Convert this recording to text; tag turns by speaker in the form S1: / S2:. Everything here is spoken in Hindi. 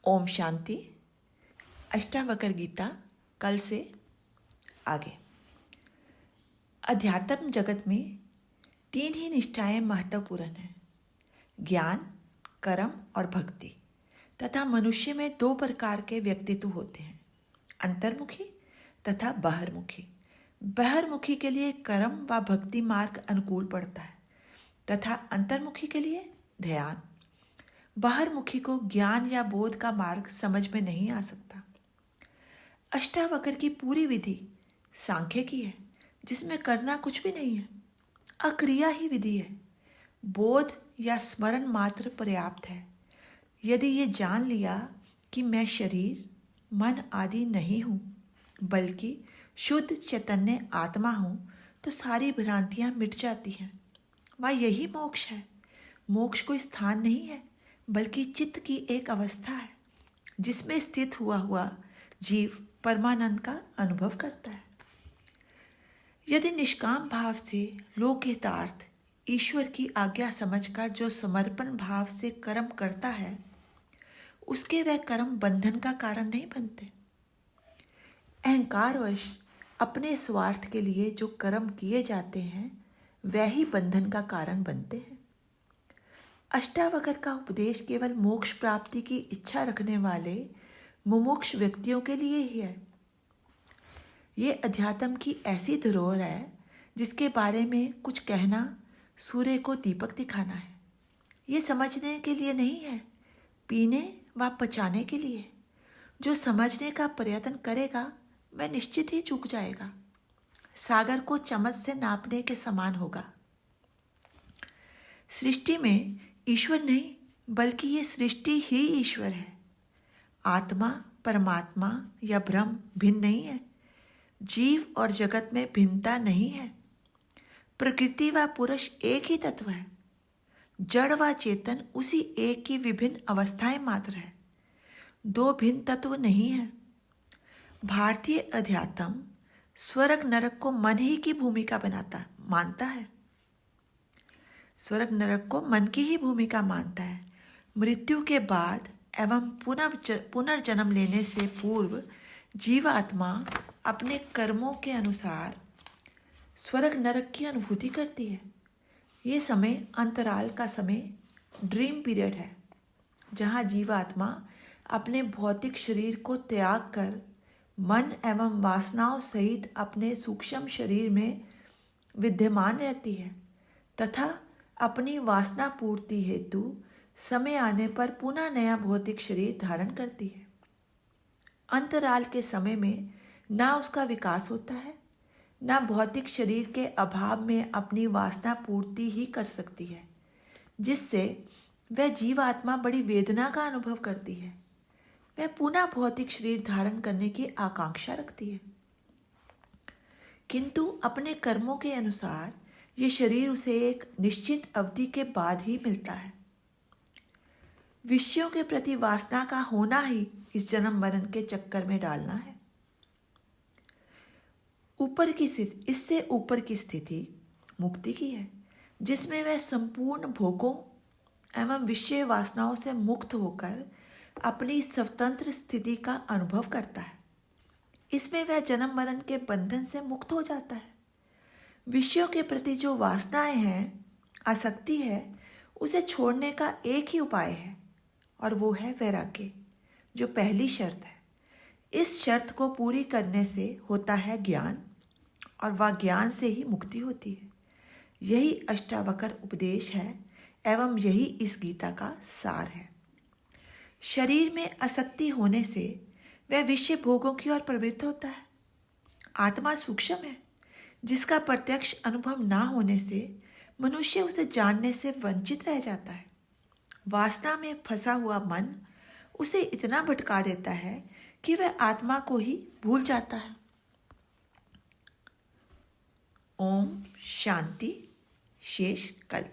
S1: ओम शांति। अष्टावक्र गीता कल से आगे। अध्यात्म जगत में 3 ही निष्ठाएं महत्वपूर्ण हैं, ज्ञान, कर्म और भक्ति। तथा मनुष्य में 2 प्रकार के व्यक्तित्व होते हैं, अंतर्मुखी तथा बाहरमुखी। बाहरमुखी के लिए कर्म व भक्ति मार्ग अनुकूल पड़ता है तथा अंतर्मुखी के लिए ध्यान। बाहरमुखी को ज्ञान या बोध का मार्ग समझ में नहीं आ सकता। अष्टावक्र की पूरी विधि सांख्य की है, जिसमें करना कुछ भी नहीं है, अक्रिया ही विधि है। बोध या स्मरण मात्र पर्याप्त है। यदि ये जान लिया कि मैं शरीर, मन आदि नहीं हूँ, बल्कि शुद्ध चैतन्य आत्मा हूँ, तो सारी भ्रांतियाँ मिट जाती हैं। वह यही मोक्ष है। मोक्ष कोई स्थान नहीं है, बल्कि चित्त की एक अवस्था है, जिसमें स्थित हुआ जीव परमानंद का अनुभव करता है। यदि निष्काम भाव से लोकहितार्थ ईश्वर की आज्ञा समझकर जो समर्पण भाव से कर्म करता है, उसके वह कर्म बंधन का कारण नहीं बनते। अहंकारवश अपने स्वार्थ के लिए जो कर्म किए जाते हैं, वह ही बंधन का कारण बनते हैं। अष्टावक्र का उपदेश केवल मोक्ष प्राप्ति की इच्छा रखने वाले मुमुक्ष व्यक्तियों के लिए ही है। ये अध्यात्म की ऐसी धरोहर है, जिसके बारे में कुछ कहना सूर्य को दीपक दिखाना है। ये समझने के लिए नहीं है, पीने व पचाने के लिए। जो समझने का प्रयत्न करेगा, वह निश्चित ही चूक जाएगा। सागर को चम्मच से नापने के समान होगा। सृष्टि में ईश्वर नहीं, बल्कि ये सृष्टि ही ईश्वर है। आत्मा, परमात्मा या ब्रह्म भिन्न नहीं है। जीव और जगत में भिन्नता नहीं है। प्रकृति व पुरुष एक ही तत्व है। जड़ व चेतन उसी एक की विभिन्न अवस्थाएं मात्र है। 2 भिन्न तत्व नहीं है। भारतीय अध्यात्म स्वर्ग नरक को मन ही की भूमिका मानता है। स्वर्ग नरक को मन की ही भूमिका मानता है। मृत्यु के बाद एवं पुनर्जन्म लेने से पूर्व जीवात्मा अपने कर्मों के अनुसार स्वर्ग नरक की अनुभूति करती है। ये समय अंतराल का समय, ड्रीम पीरियड है, जहाँ जीवात्मा अपने भौतिक शरीर को त्याग कर मन एवं वासनाओं सहित अपने सूक्ष्म शरीर में विद्यमान रहती है तथा अपनी वासना पूर्ति हेतु समय आने पर पुनः नया भौतिक शरीर धारण करती है। अंतराल के समय में ना उसका विकास होता है, ना भौतिक शरीर के अभाव में अपनी वासना पूर्ति ही कर सकती है, जिससे वह जीवात्मा बड़ी वेदना का अनुभव करती है। वह पुनः भौतिक शरीर धारण करने की आकांक्षा रखती है, किंतु अपने कर्मों के अनुसार ये शरीर उसे एक निश्चित अवधि के बाद ही मिलता है। विषयों के प्रति वासना का होना ही इस जन्म मरण के चक्कर में डालना है। इससे ऊपर की स्थिति मुक्ति की है, जिसमें वह संपूर्ण भोगों एवं विषय वासनाओं से मुक्त होकर अपनी स्वतंत्र स्थिति का अनुभव करता है। इसमें वह जन्म मरण के बंधन से मुक्त हो जाता है। विषयों के प्रति जो वासनाएं हैं, आसक्ति है, उसे छोड़ने का एक ही उपाय है, और वो है वैराग्य, जो पहली शर्त है। इस शर्त को पूरी करने से होता है ज्ञान, और वह ज्ञान से ही मुक्ति होती है। यही अष्टावक्र उपदेश है एवं यही इस गीता का सार है। शरीर में आसक्ति होने से वह विषय भोगों की ओर प्रवृत्त होता है। आत्मा सूक्ष्म है, जिसका प्रत्यक्ष अनुभव ना होने से मनुष्य उसे जानने से वंचित रह जाता है। वासना में फंसा हुआ मन उसे इतना भटका देता है कि वह आत्मा को ही भूल जाता है। ओम शांति। शेष कल।